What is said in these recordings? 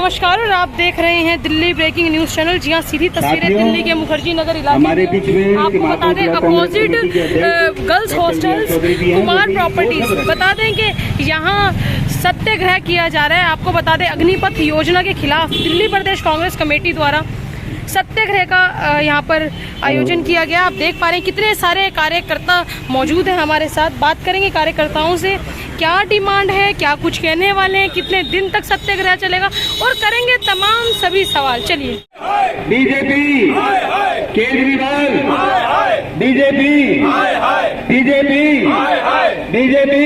नमस्कार और आप देख रहे हैं दिल्ली ब्रेकिंग न्यूज चैनल। जी हाँ, सीधी तस्वीरें दिल्ली के मुखर्जी नगर इलाके में। आपको बता दें opposite girls hostels Kumar properties, बता दें कि यहाँ सत्याग्रह किया जा रहा है। आपको बता दें अग्निपथ योजना के खिलाफ दिल्ली प्रदेश कांग्रेस कमेटी द्वारा सत्याग्रह का यहाँ पर आयोजन किया गया। आप देख पा रहे हैं कितने सारे कार्यकर्ता मौजूद हैं हमारे साथ। बात करेंगे कार्यकर्ताओं से, क्या डिमांड है, क्या कुछ कहने वाले हैं, कितने दिन तक सत्याग्रह चलेगा और करेंगे तमाम सभी सवाल। चलिए। BJP, Kejriwal, BJP, BJP, BJP,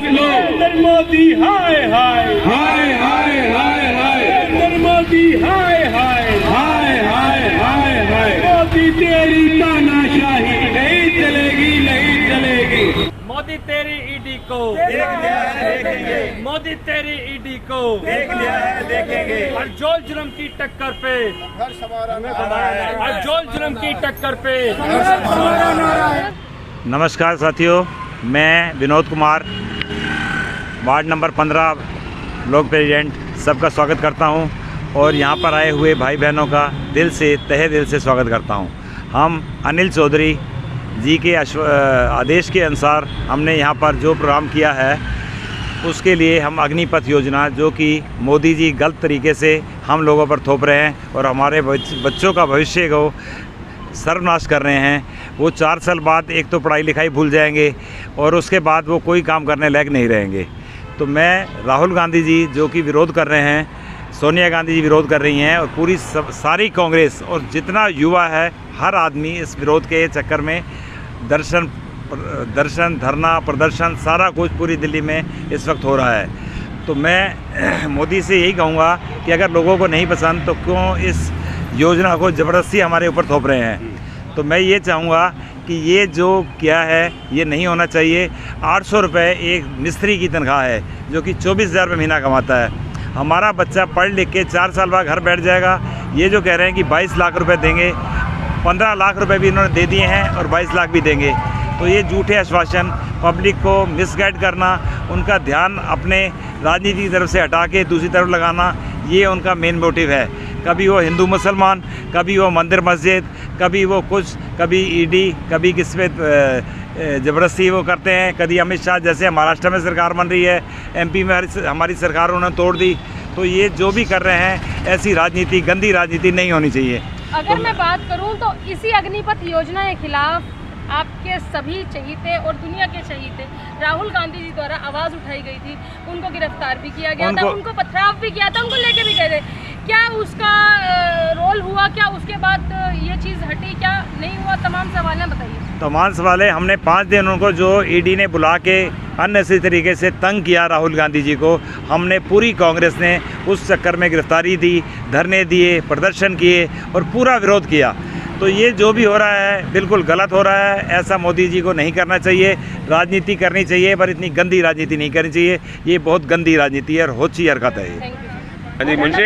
Narendra Modi हाय हाय हाय हाय हाय हाय, नरेंद्र मोदी हाय हाय हाय हाय हाय हाय, मोदी तेरी तानाशाही नहीं चलेगी, नहीं चलेगी। मोदी तेरी ईडी को देख लिया है, देखेंगे। मोदी तेरी ईडी को देख लिया है, देखेंगे। और जोल जुर्म की टक्कर पे, और जोल जुर्म की टक्कर पे। नमस्कार साथियों, मैं Vinod Kumar, ward number 15 block president, सबका स्वागत करता हूं और यहां पर आए हुए भाई बहनों का दिल से, तहे दिल से स्वागत करता हूं। हम अनिल चौधरी जी के आदेश के अनुसार हमने यहां पर जो प्रोग्राम किया है उसके लिए हम अग्निपथ योजना, जो कि मोदी जी गलत तरीके से हम लोगों पर थोप रहे हैं और हमारे बच्चों का भविष्य को सर्वनाश कर रहे हैं, वो 4 साल बाद एक तो पढ़ाई लिखाई भूल जाएंगे और उसके बाद वो कोई काम करने लायक नहीं रहेंगे। तो मैं राहुल गांधी जी जो कि विरोध कर रहे हैं, सोनिया गांधी जी विरोध कर रही हैं और पूरी सारी कांग्रेस और जितना युवा है, हर आदमी इस विरोध के चक्कर में दर्शन धरना प्रदर्शन सारा कुछ पूरी दिल्ली में इस वक्त हो रहा है। तो मैं मोदी से यही कहूँगा कि अगर लोगों को नहीं पसंद तो क्यों इस योजना को ज़बरदस्ती हमारे ऊपर थोप रहे हैं। तो मैं ये चाहूँगा कि ये जो किया है ये नहीं होना चाहिए। 800 रुपये एक मिस्त्री की तनख्वाह है जो कि 24,000 रुपये महीना कमाता है। हमारा बच्चा पढ़ लिख के 4 साल बाद घर बैठ जाएगा। ये जो कह रहे हैं कि 22 लाख रुपए देंगे, 15 लाख रुपए भी इन्होंने दे दिए हैं और 22 लाख भी देंगे, तो ये झूठे आश्वासन, पब्लिक को मिसगाइड करना, उनका ध्यान अपने राजनीति की तरफ से हटा के दूसरी तरफ लगाना, ये उनका मेन मोटिव है। कभी वो हिंदू मुसलमान, कभी वो मंदिर मस्जिद, कभी वो कुछ, कभी ईडी, कभी किस पे ज़बरदस्ती वो करते हैं। कभी अमित शाह, जैसे महाराष्ट्र में सरकार बन रही है, एमपी में हमारी सरकार उन्होंने तोड़ दी। तो ये जो भी कर रहे हैं, ऐसी राजनीति, गंदी राजनीति नहीं होनी चाहिए। अगर मैं बात करूं तो इसी अग्निपथ योजना के खिलाफ आपके सभी चहीते और दुनिया के चहीते राहुल गांधी जी द्वारा आवाज़ उठाई गई थी, उनको गिरफ्तार भी किया गया था, उनको पथराव भी किया था, उनको लेके भी गए थे। क्या उसका रोल हुआ, क्या उसके बाद ये चीज़ हटी, क्या नहीं हुआ? तमाम सवाल हैं, बताइए। तमाम सवाल है। हमने 5 दिन उनको जो ईडी ने बुला के अननेसेसरी तरीके से तंग किया राहुल गांधी जी को, हमने पूरी कांग्रेस ने उस चक्कर में गिरफ्तारी दी, धरने दिए, प्रदर्शन किए और पूरा विरोध किया। तो ये जो भी हो रहा है बिल्कुल गलत हो रहा है। ऐसा मोदी जी को नहीं करना चाहिए। राजनीति करनी चाहिए पर इतनी गंदी राजनीति नहीं करनी चाहिए। ये बहुत गंदी राजनीति है और होची हरकत है ये। हाँ जी मुंशी।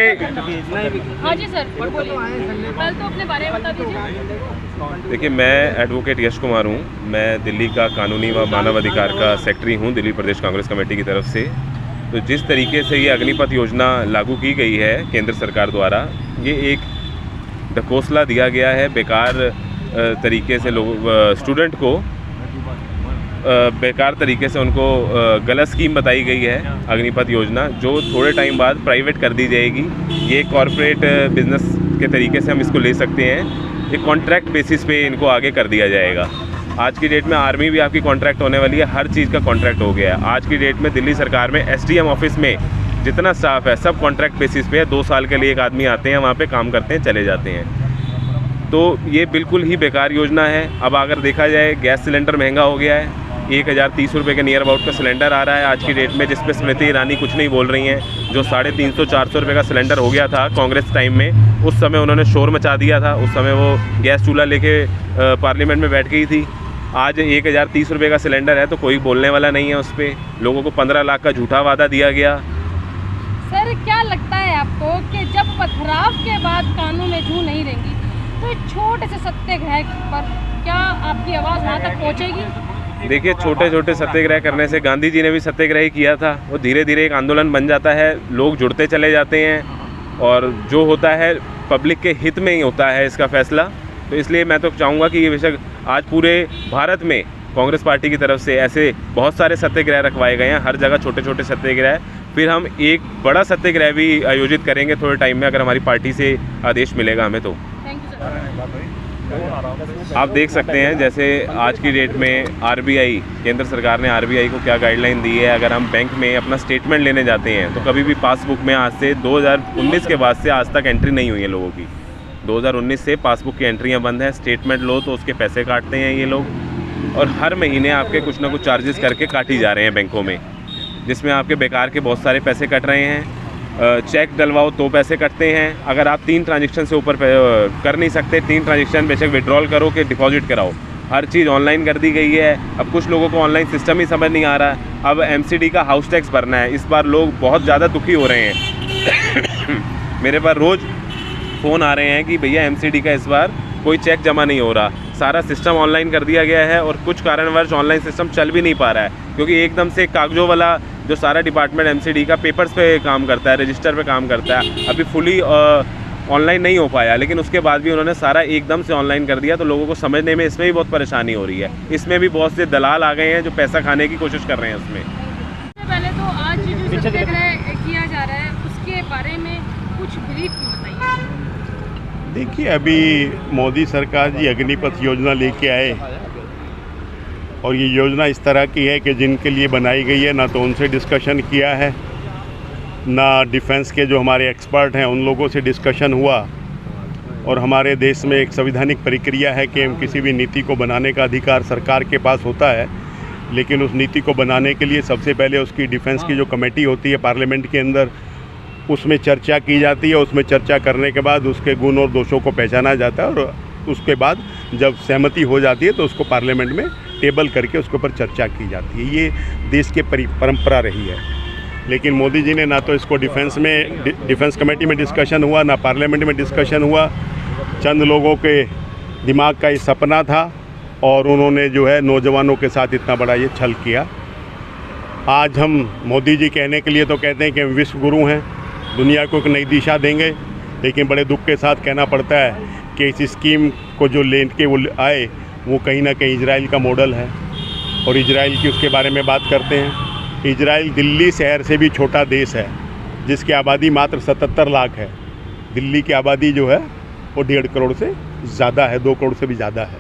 हाँ जी सर, बोलिए। पहले तो अपने बारे में बता दीजिए। देखिए, मैं एडवोकेट यश कुमार हूँ। मैं दिल्ली का कानूनी व मानव अधिकार का सेक्रेटरी हूँ दिल्ली प्रदेश कांग्रेस कमेटी की तरफ से। तो जिस तरीके से ये अग्निपथ योजना लागू की गई है केंद्र सरकार द्वारा, ये एक ढकोसला दिया गया है बेकार तरीके से स्टूडेंट को बेकार तरीके से उनको गलत स्कीम बताई गई है अग्निपथ योजना, जो थोड़े टाइम बाद प्राइवेट कर दी जाएगी। ये कॉरपोरेट बिजनेस के तरीके से हम इसको ले सकते हैं। ये कॉन्ट्रैक्ट बेसिस पे इनको आगे कर दिया जाएगा। आज की डेट में आर्मी भी आपकी कॉन्ट्रैक्ट होने वाली है, हर चीज़ का कॉन्ट्रैक्ट हो गया है। आज की डेट में दिल्ली सरकार में SDM ऑफिस में जितना स्टाफ है सब कॉन्ट्रैक्ट बेसिस पे है। 2 साल के लिए एक आदमी आते हैं, वहाँ पे काम करते हैं, चले जाते हैं। तो ये बिल्कुल ही बेकार योजना है। अब अगर देखा जाए, गैस सिलेंडर महंगा हो गया है। 1030 रुपये के नियर अबाउट का सिलेंडर आ रहा है आज की डेट में, जिस पे स्मृति ईरानी कुछ नहीं बोल रही हैं। जो 350-400 रुपये का सिलेंडर हो गया था कांग्रेस टाइम में, उस समय उन्होंने शोर मचा दिया था। उस समय वो गैस चूल्हा लेके पार्लियामेंट में बैठ गई थी। आज 1030 रुपये का सिलेंडर है तो कोई बोलने वाला नहीं है उस पर। लोगों को 15 लाख का झूठा वादा दिया गया। सर, क्या लगता है आपको कि जब पथराव के बाद कानून में जू नहीं रहेंगी तो छोटे से सत्याग्रह पर क्या आपकी आवाज़ वहाँ तक पहुँचेगी? देखिए, छोटे छोटे सत्याग्रह करने से, गांधी जी ने भी सत्याग्रह ही किया था, वो धीरे धीरे एक आंदोलन बन जाता है, लोग जुड़ते चले जाते हैं और जो होता है पब्लिक के हित में ही होता है इसका फैसला। तो इसलिए मैं तो चाहूँगा कि ये बेशक आज पूरे भारत में कांग्रेस पार्टी की तरफ से ऐसे बहुत सारे सत्याग्रह रखवाए गए हैं, हर जगह छोटे छोटे सत्याग्रह। फिर हम एक बड़ा सत्याग्रह भी आयोजित करेंगे थोड़े टाइम में, अगर हमारी पार्टी से आदेश मिलेगा हमें तो। Thank you sir. आप देख सकते हैं जैसे आज की डेट में आरबीआई, केंद्र सरकार ने आरबीआई को क्या गाइडलाइन दी है। अगर हम बैंक में अपना स्टेटमेंट लेने जाते हैं तो कभी भी पासबुक में आज से 2019 के बाद से आज तक एंट्री नहीं हुई है लोगों की। 2019 से पासबुक की एंट्रियां बंद है। स्टेटमेंट लो तो उसके पैसे काटते हैं ये लोग, और हर महीने आपके कुछ ना कुछ चार्जेस करके काटी जा रहे हैं बैंकों में, जिसमें आपके बेकार के बहुत सारे पैसे कट रहे हैं। चेक डलवाओ तो पैसे कटते हैं। अगर आप 3 ट्रांजेक्शन से ऊपर कर नहीं सकते, 3 ट्रांजेक्शन बेशक विड्रॉल करो कि डिपॉजिट कराओ, हर चीज़ ऑनलाइन कर दी गई है। अब कुछ लोगों को ऑनलाइन सिस्टम ही समझ नहीं आ रहा है। अब एमसीडी का हाउस टैक्स भरना है, इस बार लोग बहुत ज़्यादा दुखी हो रहे हैं। मेरे पास रोज़ फ़ोन आ रहे हैं कि भैया एमसीडी का इस बार कोई चेक जमा नहीं हो रहा, सारा सिस्टम ऑनलाइन कर दिया गया है और कुछ कारणवश ऑनलाइन सिस्टम चल भी नहीं पा रहा है, क्योंकि एकदम से कागजों वाला जो सारा डिपार्टमेंट एमसीडी का पेपर्स पे काम करता है, रजिस्टर पे काम करता है, अभी फुली ऑनलाइन नहीं हो पाया। लेकिन उसके बाद भी उन्होंने सारा एकदम से ऑनलाइन कर दिया, तो लोगों को समझने में इसमें भी बहुत परेशानी हो रही है। इसमें भी बहुत से दलाल आ गए हैं जो पैसा खाने की कोशिश कर रहे हैं उसमें। पहले तो आज जो सत्याग्रह किया जा रहा है उसके बारे में कुछ ब्रीफ बताइए। देखिए, अभी मोदी सरकार जी अग्निपथ योजना लेके आए और ये योजना इस तरह की है कि जिनके लिए बनाई गई है ना तो उनसे डिस्कशन किया है, ना डिफेंस के जो हमारे एक्सपर्ट हैं उन लोगों से डिस्कशन हुआ। और हमारे देश में एक संवैधानिक प्रक्रिया है कि किसी भी नीति को बनाने का अधिकार सरकार के पास होता है, लेकिन उस नीति को बनाने के लिए सबसे पहले उसकी डिफेंस की जो कमेटी होती है पार्लियामेंट के अंदर, उसमें चर्चा की जाती है। उसमें चर्चा करने के बाद उसके गुण और दोषों को पहचाना जाता है और उसके बाद जब सहमति हो जाती है तो उसको पार्लियामेंट में टेबल करके उसके ऊपर चर्चा की जाती है। ये देश की परंपरा रही है। लेकिन मोदी जी ने ना तो इसको डिफेंस कमेटी में डिस्कशन हुआ, ना पार्लियामेंट में डिस्कशन हुआ। चंद लोगों के दिमाग का ये सपना था और उन्होंने जो है नौजवानों के साथ इतना बड़ा ये छल किया। आज हम मोदी जी कहने के लिए तो कहते हैं कि हम विश्व गुरु हैं, दुनिया को एक नई दिशा देंगे, लेकिन बड़े दुख के साथ कहना पड़ता है कि इस स्कीम को जो ले के वो आए वो कहीं ना कहीं इजराइल का मॉडल है। और इजराइल की उसके बारे में बात करते हैं। इजराइल दिल्ली शहर से भी छोटा देश है, जिसकी आबादी मात्र 77 लाख है। दिल्ली की आबादी जो है वो 1.5 करोड़ से ज़्यादा है, 2 करोड़ से भी ज़्यादा है।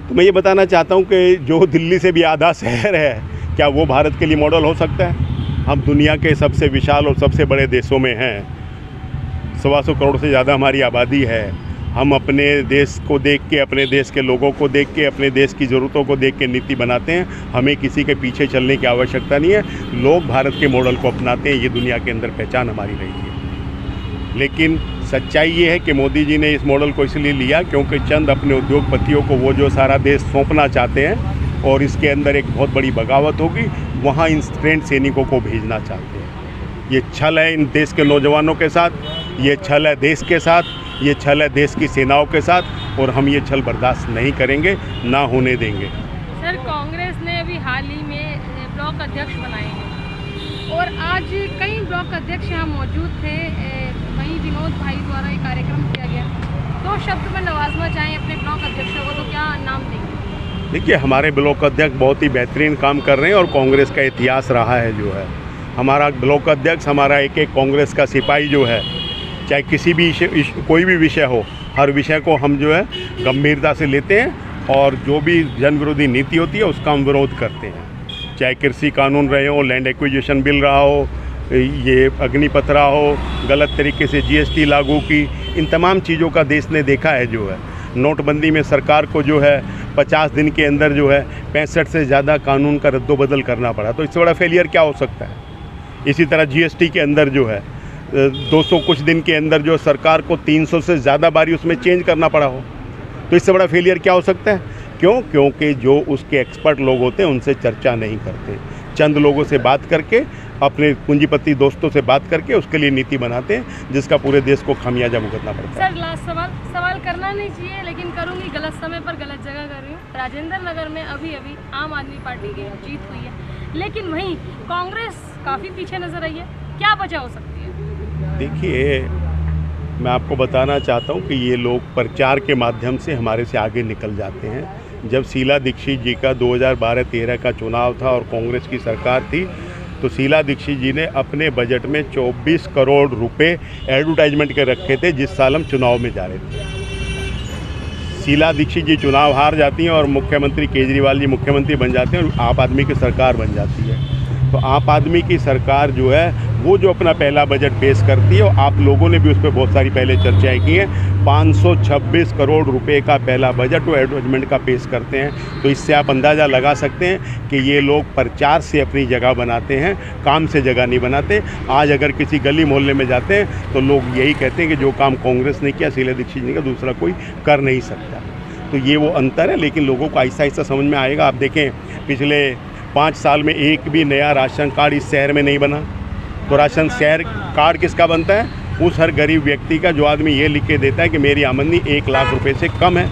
तो मैं ये बताना चाहता हूँ कि जो दिल्ली से भी आधा शहर है, क्या वो भारत के लिए मॉडल हो सकता है? हम दुनिया के सबसे विशाल और सबसे बड़े देशों में हैं। 125 करोड़ से ज़्यादा हमारी आबादी है। हम अपने देश को देख के, अपने देश के लोगों को देख के, अपने देश की ज़रूरतों को देख के नीति बनाते हैं। हमें किसी के पीछे चलने की आवश्यकता नहीं है। लोग भारत के मॉडल को अपनाते हैं, ये दुनिया के अंदर पहचान हमारी रही है। लेकिन सच्चाई ये है कि मोदी जी ने इस मॉडल को इसलिए लिया क्योंकि चंद अपने उद्योगपतियों को वो जो सारा देश सौंपना चाहते हैं और इसके अंदर एक बहुत बड़ी बगावत होगी, वहाँ इन ट्रेंड सैनिकों को भेजना चाहते हैं। ये छल है इन देश के नौजवानों के साथ, ये छल है देश के साथ, ये छल है देश की सेनाओं के साथ, और हम ये छल बर्दाश्त नहीं करेंगे, ना होने देंगे। सर, कांग्रेस ने अभी हाल ही में ब्लॉक अध्यक्ष बनाए हैं और आज कई ब्लॉक अध्यक्ष यहाँ मौजूद थे। वहीं विनोद भाई द्वारा एक कार्यक्रम किया गया। 2 शब्द में नवाजना चाहें अपने ब्लॉक अध्यक्षों को तो क्या नाम देंगे? देखिए, हमारे ब्लॉक अध्यक्ष बहुत ही बेहतरीन काम कर रहे हैं और कांग्रेस का इतिहास रहा है जो है। हमारा ब्लॉक अध्यक्ष, हमारा एक कांग्रेस का सिपाही जो है, चाहे किसी भी कोई भी विषय हो, हर विषय को हम जो है गंभीरता से लेते हैं और जो भी जन विरोधी नीति होती है उसका हम विरोध करते हैं। चाहे कृषि कानून रहे हो, लैंड एक्विजिशन बिल रहा हो, ये अग्निपथ रहा हो, गलत तरीके से जीएसटी लागू की, इन तमाम चीज़ों का देश ने देखा है जो है। नोटबंदी में सरकार को जो है 50 दिन के अंदर जो है 65 से ज़्यादा कानून का रद्दोबदल करना पड़ा, तो इससे बड़ा फेलियर क्या हो सकता है। इसी तरह जीएसटी के अंदर जो है 200 कुछ दिन के अंदर जो सरकार को 300 से ज़्यादा बारी उसमें चेंज करना पड़ा हो, तो इससे बड़ा फेलियर क्या हो सकता है। क्योंकि जो उसके एक्सपर्ट लोग होते हैं उनसे चर्चा नहीं करते। चंद लोगों से बात करके, अपने पूंजीपति दोस्तों से बात करके उसके लिए नीति बनाते हैं, जिसका पूरे देश को खामियाजा भुगतना पड़ता है। सर लास्ट सवाल करना नहीं चाहिए लेकिन करूंगी, गलत समय पर गलत जगह कर रही हूँ। राजेंद्र नगर में अभी आम आदमी पार्टी की जीत हुई है, लेकिन वहीं कांग्रेस काफ़ी पीछे नजर आई है, क्या वजह हो सकती है? देखिए, मैं आपको बताना चाहता हूँ कि ये लोग प्रचार के माध्यम से हमारे से आगे निकल जाते हैं। जब शीला दीक्षित जी का 2012-13 का चुनाव था और कांग्रेस की सरकार थी, तो शीला दीक्षित जी ने अपने बजट में 24 करोड़ रुपए एडवर्टाइजमेंट के रखे थे जिस साल हम चुनाव में जा रहे थे। शीला दीक्षित जी चुनाव हार जाती हैं और मुख्यमंत्री केजरीवाल जी मुख्यमंत्री बन जाते हैं और आप आदमी की सरकार बन जाती है। तो आप आदमी की सरकार जो है वो जो अपना पहला बजट पेश करती है, और आप लोगों ने भी उस पर बहुत सारी पहले चर्चाएं की हैं, 526 करोड़ रुपए का पहला बजट वो एडवर्टाइजमेंट का पेश करते हैं। तो इससे आप अंदाज़ा लगा सकते हैं कि ये लोग प्रचार से अपनी जगह बनाते हैं, काम से जगह नहीं बनाते। आज अगर किसी गली मोहल्ले में जाते हैं तो लोग यही कहते हैं कि जो काम कांग्रेस ने किया, शीला दीक्षित जी का, दूसरा कोई कर नहीं सकता। तो ये वो अंतर है, लेकिन लोगों को आहिस्ता आहिस्ता समझ में आएगा। आप देखें, पिछले 5 साल में एक भी नया राशन कार्ड इस शहर में नहीं बना। तो राशन शहर कार्ड किसका बनता है? उस हर गरीब व्यक्ति का जो आदमी ये लिख के देता है कि मेरी आमदनी 1 लाख रुपए से कम है।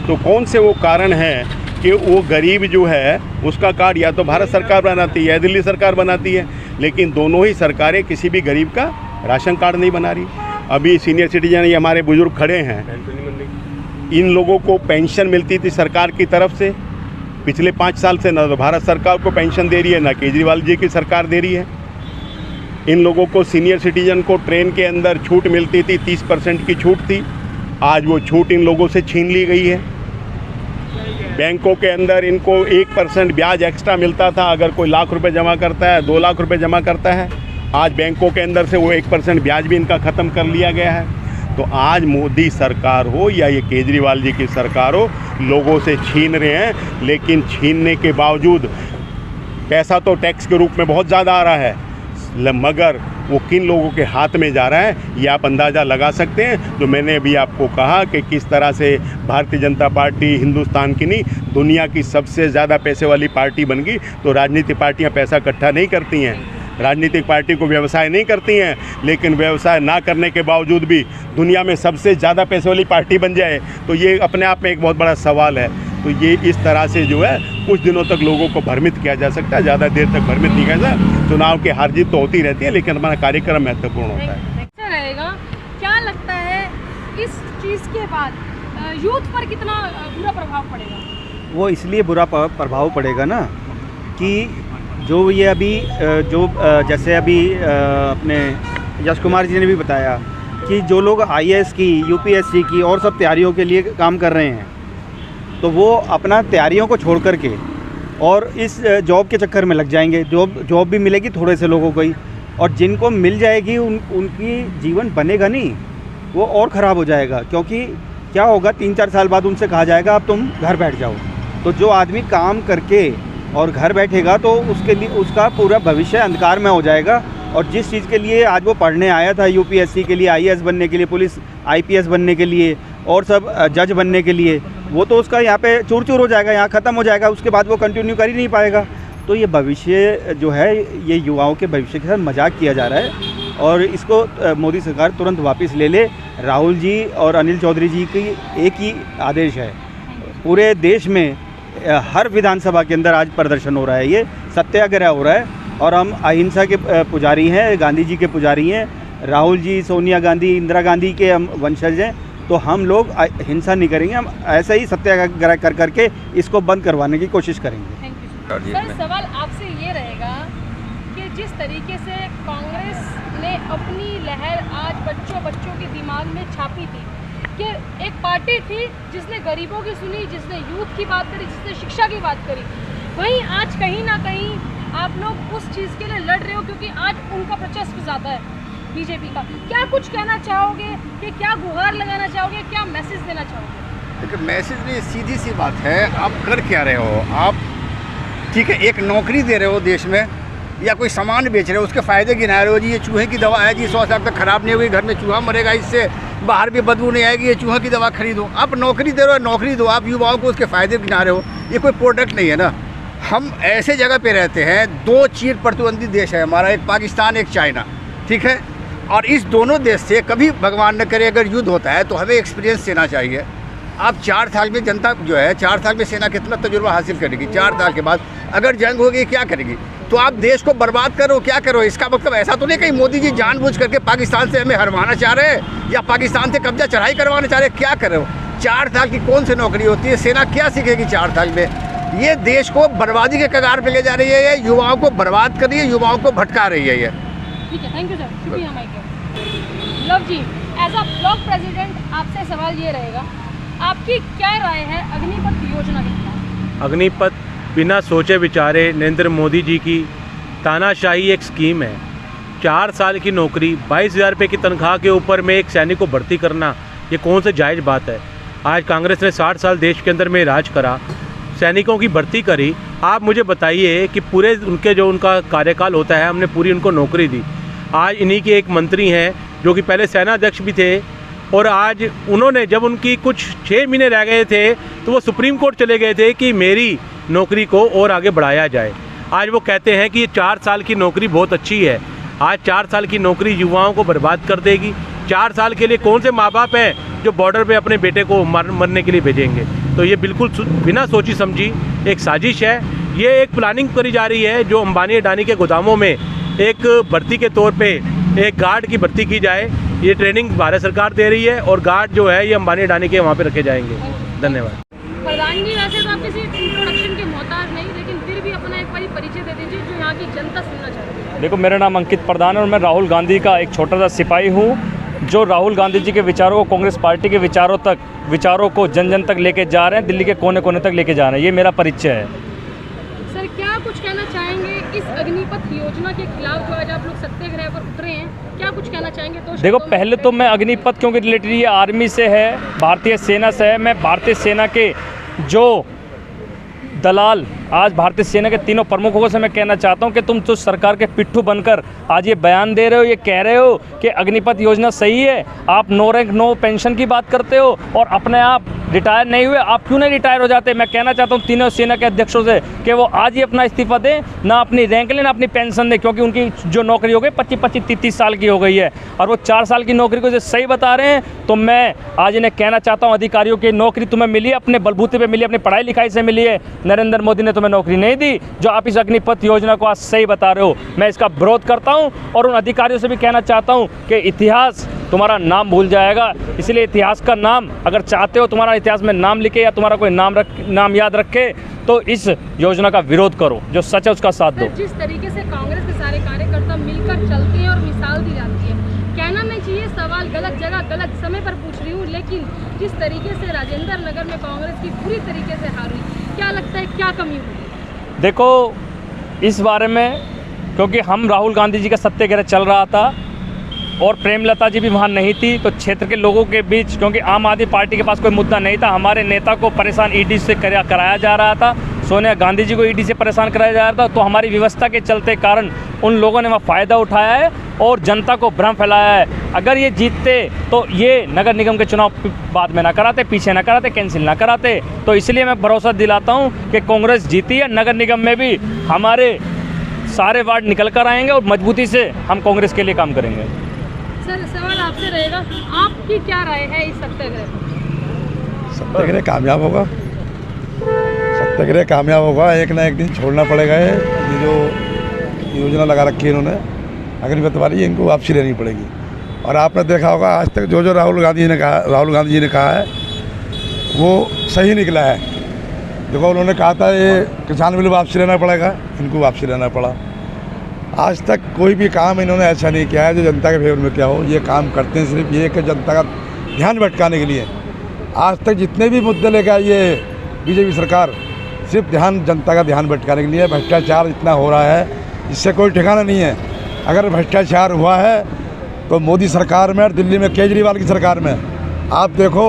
तो कौन से वो कारण है कि वो गरीब जो है उसका कार्ड या तो भारत सरकार बनाती है या दिल्ली सरकार बनाती है, लेकिन दोनों ही सरकारें किसी भी गरीब का राशन कार्ड नहीं बना रही। अभी सीनियर सिटीजन ये हमारे बुजुर्ग खड़े हैं, इन लोगों को पेंशन मिलती थी सरकार की तरफ से पिछले 5 साल से, ना तो भारत सरकार को पेंशन दे रही है, ना केजरीवाल जी की सरकार दे रही है। इन लोगों को सीनियर सिटीजन को ट्रेन के अंदर छूट मिलती थी, 30% की छूट थी, आज वो छूट इन लोगों से छीन ली गई है। बैंकों के अंदर इनको 1% ब्याज एक्स्ट्रा मिलता था अगर कोई लाख रुपए जमा करता है, 2 लाख रुपए जमा करता है। आज बैंकों के अंदर से वो 1% ब्याज भी इनका ख़त्म कर लिया गया है। तो आज मोदी सरकार हो या ये केजरीवाल जी की सरकार हो, लोगों से छीन रहे हैं, लेकिन छीनने के बावजूद पैसा तो टैक्स के रूप में बहुत ज़्यादा आ रहा है, मगर वो किन लोगों के हाथ में जा रहा है ये आप अंदाज़ा लगा सकते हैं। जो मैंने अभी आपको कहा कि किस तरह से भारतीय जनता पार्टी हिंदुस्तान की नहीं, दुनिया की सबसे ज़्यादा पैसे वाली पार्टी बन गई। तो राजनीतिक पार्टियां पैसा इकट्ठा नहीं करती हैं, राजनीतिक पार्टी को व्यवसाय नहीं करती हैं, लेकिन व्यवसाय ना करने के बावजूद भी दुनिया में सबसे ज़्यादा पैसे वाली पार्टी बन जाए, तो ये अपने आप में एक बहुत बड़ा सवाल है। तो ये इस तरह से जो है कुछ दिनों तक लोगों को भ्रमित किया जा सकता है, ज़्यादा देर तक भ्रमित नहीं किया जा। चुनाव की हार जीत तो होती रहती है, लेकिन हमारा कार्यक्रम महत्वपूर्ण होता है। अच्छा रहेगा। क्या लगता है इस चीज़ के बाद यूथ पर कितना बुरा प्रभाव पड़ेगा? वो इसलिए बुरा प्रभाव पड़ेगा ना कि जो ये अभी जैसे अभी अपने यश कुमार जी ने भी बताया कि जो लोग IAS की, UPSC की और सब तैयारियों के लिए काम कर रहे हैं, तो वो अपना तैयारियों को छोड़ कर के और इस जॉब के चक्कर में लग जाएंगे। जॉब भी मिलेगी थोड़े से लोगों को ही, और जिनको मिल जाएगी उनकी जीवन बनेगा नहीं, वो और ख़राब हो जाएगा। क्योंकि क्या होगा, 3-4 साल बाद उनसे कहा जाएगा अब तुम घर बैठ जाओ। तो जो आदमी काम करके और घर बैठेगा तो उसके लिए उसका पूरा भविष्य अंधकार में हो जाएगा। और जिस चीज़ के लिए आज वो पढ़ने आया था, UPSC के लिए, IAS बनने के लिए, पुलिस IPS बनने के लिए और सब जज बनने के लिए, वो तो उसका यहाँ पे चूर चूर हो जाएगा, यहाँ ख़त्म हो जाएगा, उसके बाद वो कंटिन्यू कर ही नहीं पाएगा। तो ये भविष्य जो है, ये युवाओं के भविष्य के साथ मजाक किया जा रहा है और इसको मोदी सरकार तुरंत वापस ले ले। राहुल जी और अनिल चौधरी जी की एक ही आदेश है, पूरे देश में हर विधानसभा के अंदर आज प्रदर्शन हो रहा है, ये सत्याग्रह हो रहा है। और हम अहिंसा के पुजारी हैं, गांधी जी के पुजारी हैं, राहुल जी, सोनिया गांधी, इंदिरा गांधी के हम वंशज हैं। तो हम लोग हिंसा नहीं करेंगे, हम ऐसा ही सत्याग्रह कर करके इसको बंद करवाने की कोशिश करेंगे। Thank you sir. सवाल आपसे ये रहेगा कि जिस तरीके से कांग्रेस ने अपनी लहर आज बच्चों के दिमाग में छापी थी कि एक पार्टी थी जिसने गरीबों की सुनी, जिसने यूथ की बात करी, जिसने शिक्षा की बात करी, वहीं आज कहीं ना कहीं आप लोग उस चीज़ के लिए लड़ रहे हो क्योंकि आज उनका वर्चस्व ज़्यादा है बीजेपी का। क्या कुछ कहना चाहोगे कि क्या गुहार लगाना चाहोगे, क्या मैसेज देना चाहोगे? देखिए, मैसेज नहीं, सीधी सी बात है, आप कर क्या रहे हो? आप ठीक है, एक नौकरी दे रहे हो देश में या कोई सामान बेच रहे हो, उसके फ़ायदे गिना रहे हो जी, ये चूहे की दवा है जी, 100 साल तक ख़राब नहीं होगी, घर में चूहा मरेगा, इससे बाहर भी बदबू नहीं आएगी, ये चूहे की दवा खरीदो। आप नौकरी दे रहे हो, नौकरी दो, आप युवाओं को उसके फ़ायदे गिना रहे हो, ये कोई प्रोडक्ट नहीं है ना। हम ऐसे जगह पे रहते हैं, दो चीर प्रतिद्वंदी देश है हमारा, एक पाकिस्तान एक चाइना, ठीक है। और इस दोनों देश से कभी भगवान न करे अगर युद्ध होता है तो हमें एक्सपीरियंस देना चाहिए। अब 4 साल में जनता जो है, 4 साल में सेना कितना तजुर्बा हासिल करेगी, 4 साल के बाद अगर जंग होगी क्या करेगी? तो आप देश को बर्बाद करो, क्या करो? इसका मतलब ऐसा तो नहीं कहीं मोदी जी जानबूझ करके पाकिस्तान से हमें हरवाना चाह रहे हैं या पाकिस्तान से कब्जा चढ़ाई करवाना चाह रहे हैं, क्या करो? 4 साल की कौन सी नौकरी होती है? सेना क्या सीखेगी 4 साल में? ये देश को बर्बादी के कगार पे ले जा रही है, ये युवाओं को बर्बाद कर रही है, युवाओं को भटका रही है ये। ठीक है, थैंक यू सर, शुक्रिया Mike. Luv ji, as a block president आपसे सवाल ये रहेगा, आपकी क्या राय है अग्निपथ योजना के खिलाफ? अग्निपथ बिना सोचे विचारे नरेंद्र मोदी जी की तानाशाही एक स्कीम है। 4 साल की नौकरी, 22,000 रुपये की तनख्वाह के ऊपर में एक सैनिक को भर्ती करना, ये कौन सी जायज़ बात है? आज कांग्रेस ने 60 साल देश के अंदर में राज करा, सैनिकों की भर्ती करी। आप मुझे बताइए कि पूरे उनका कार्यकाल होता है, हमने पूरी उनको नौकरी दी। आज इन्हीं के एक मंत्री हैं जो कि पहले सेनाध्यक्ष भी थे, और आज उन्होंने जब उनकी कुछ 6 महीने रह गए थे तो वो सुप्रीम कोर्ट चले गए थे कि मेरी नौकरी को और आगे बढ़ाया जाए। आज वो कहते हैं कि 4 साल की नौकरी बहुत अच्छी है। आज 4 साल की नौकरी युवाओं को बर्बाद कर देगी। 4 साल के लिए कौन से माँ बाप हैं जो बॉर्डर पे अपने बेटे को मरने के लिए भेजेंगे? तो ये बिल्कुल बिना सोची समझी एक साजिश है। ये एक प्लानिंग करी जा रही है जो अंबानी अडानी के गोदामों में एक भर्ती के तौर पे एक गार्ड की भर्ती की जाए। ये ट्रेनिंग भारत सरकार दे रही है और गार्ड जो है ये अंबानी अडानी के वहाँ पे रखे जाएंगे। धन्यवाद। प्रधान जी, वैसे तो आप किसी इंट्रोडक्शन के मोहताज नहीं, लेकिन फिर भी अपना एक बार परिचय दे दीजिए जो यहाँ की जनता सुनना चाहती है। देखो, मेरा नाम अंकित प्रधान है और मैं राहुल गांधी का एक छोटा सा सिपाही हूँ जो राहुल गांधी जी के विचारों को, कांग्रेस पार्टी के विचारों को जन जन तक लेके जा रहे हैं, दिल्ली के कोने कोने तक लेके जा रहे हैं। ये मेरा परिचय है। सर, क्या कुछ कहना चाहेंगे इस अग्निपथ योजना के खिलाफ जो आज आप लोग सत्याग्रह पर उतरे हैं, क्या कुछ कहना चाहेंगे? तो देखो, पहले तो मैं अग्निपथ क्योंकि रिलेटेड ये आर्मी से है, भारतीय सेना से है, मैं भारतीय सेना के जो दलाल आज भारतीय सेना के तीनों प्रमुखों से मैं कहना चाहता हूं कि तुम तो सरकार के पिट्ठू बनकर आज ये बयान दे रहे हो, ये कह रहे हो कि अग्निपथ योजना सही है। आप नो रैंक नो पेंशन की बात करते हो और अपने आप रिटायर नहीं हुए। आप क्यों नहीं रिटायर हो जाते? मैं कहना चाहता हूं तीनों सेना के अध्यक्षों से कि वो आज ही अपना इस्तीफा दें, ना अपनी रैंक लें ना अपनी पेंशन दें, क्योंकि उनकी जो नौकरी हो गई 25-25, 30 साल की हो गई है और वो 4 साल की नौकरी को जो सही बता रहे हैं। तो मैं आज इन्हें कहना चाहता हूँ, अधिकारियों की नौकरी तुम्हें मिली, अपने बलबूते पर मिली, अपनी पढ़ाई लिखाई से मिली है। नरेंद्र मोदी ने तुम्हें नौकरी नहीं दी। जो आप इस अग्निपथ योजना को आज सही बता रहे हो, मैं इसका विरोध करता हूं और उन अधिकारियों से भी कहना चाहता हूं कि इतिहास तुम्हारा नाम भूल जाएगा। इसलिए इतिहास का नाम अगर चाहते हो तुम्हारा इतिहास में नाम लिखे या तुम्हारा कोई नाम याद रखे तो इस योजना का विरोध करो, जो सच है उसका साथ दो। जिस तरीके से कांग्रेस के सारे कार्यकर्ता मिलकर चलते हैं और मिसाल दी जाती है, कहना नहीं चाहिए सवाल गलत जगह गलत समय पर पूछ रही हूँ, लेकिन जिस तरीके से राजेंद्र नगर में कांग्रेस की पूरी तरीके से हार हुई, क्या लगता है क्या कमी हुई? देखो, इस बारे में क्योंकि हम राहुल गांधी जी का सत्याग्रह चल रहा था और प्रेमलता जी भी वहाँ नहीं थी, तो क्षेत्र के लोगों के बीच क्योंकि आम आदमी पार्टी के पास कोई मुद्दा नहीं था, हमारे नेता को परेशान ईडी से कराया जा रहा था, सोनिया गांधी जी को ईडी से परेशान कराया जा रहा था, तो हमारी व्यवस्था के चलते कारण उन लोगों ने वहाँ फ़ायदा उठाया है और जनता को भ्रम फैलाया है। अगर ये जीतते तो ये नगर निगम के चुनाव बाद में ना कराते, पीछे ना कराते, कैंसिल ना कराते। तो इसलिए मैं भरोसा दिलाता हूँ कि कांग्रेस जीती है, नगर निगम में भी हमारे सारे वार्ड निकल कर आएंगे और मजबूती से हम कांग्रेस के लिए काम करेंगे। सर, सवाल आपसे रहेगा, आपकी क्या राय है इस सत्याग्रह पर? सत्याग्रह कामयाब होगा, सत्याग्रह कामयाब होगा। एक ना एक दिन छोड़ना पड़ेगा। ये जो योजना लगा रखी है इन्होंने अग्निपथ वाली, इनको वापसी लेनी पड़ेगी। और आपने देखा होगा आज तक जो राहुल गांधी जी ने कहा है वो सही निकला है। देखो, उन्होंने कहा था ये किसान बिल वापसी लेना पड़ेगा, इनको वापसी लेना पड़ा। आज तक कोई भी काम इन्होंने ऐसा नहीं किया है जो जनता के फेवर में क्या हो। ये काम करते हैं सिर्फ ये कि जनता का ध्यान भटकाने के लिए। आज तक जितने भी मुद्दे लेकर आई है बीजेपी सरकार, सिर्फ जनता का ध्यान भटकाने के लिए। भ्रष्टाचार इतना हो रहा है, इससे कोई ठिकाना नहीं है। अगर भ्रष्टाचार हुआ है तो मोदी सरकार में और दिल्ली में केजरीवाल की सरकार में आप देखो,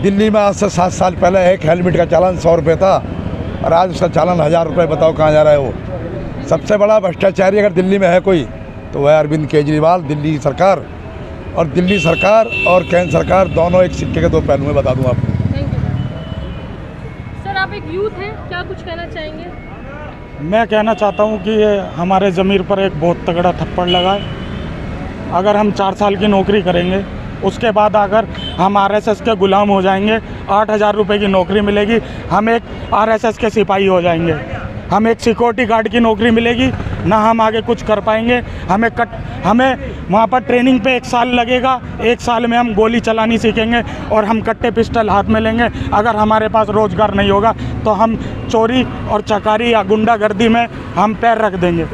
दिल्ली में आज से 7 साल पहले एक हेलमेट का चालान 100 रुपये था और आज उसका चालान 1000 रुपये। बताओ कहाँ जा रहा है वो। सबसे बड़ा भ्रष्टाचारी अगर दिल्ली में है कोई तो वह अरविंद केजरीवाल, दिल्ली की सरकार। और दिल्ली सरकार और केंद्र सरकार दोनों एक सिक्के के 2 पहलू में, बता दूं आपको। Thank you sir. आप एक यूथ हैं, क्या कुछ कहना चाहेंगे? मैं कहना चाहता हूँ कि ये हमारे ज़मीर पर एक बहुत तगड़ा थप्पड़ लगा है। अगर हम 4 साल की नौकरी करेंगे, उसके बाद अगर हम आरएसएस के गुलाम हो जाएंगे, 8,000 रुपये की नौकरी मिलेगी, हम एक आरएसएस के सिपाही हो जाएंगे, हम एक सिक्योरिटी गार्ड की नौकरी मिलेगी, ना हम आगे कुछ कर पाएंगे। हमें वहाँ पर ट्रेनिंग पे 1 साल लगेगा, 1 साल में हम गोली चलानी सीखेंगे और हम कट्टे पिस्टल हाथ में लेंगे। अगर हमारे पास रोज़गार नहीं होगा तो हम चोरी और चकारी या गुंडागर्दी में हम पैर रख देंगे।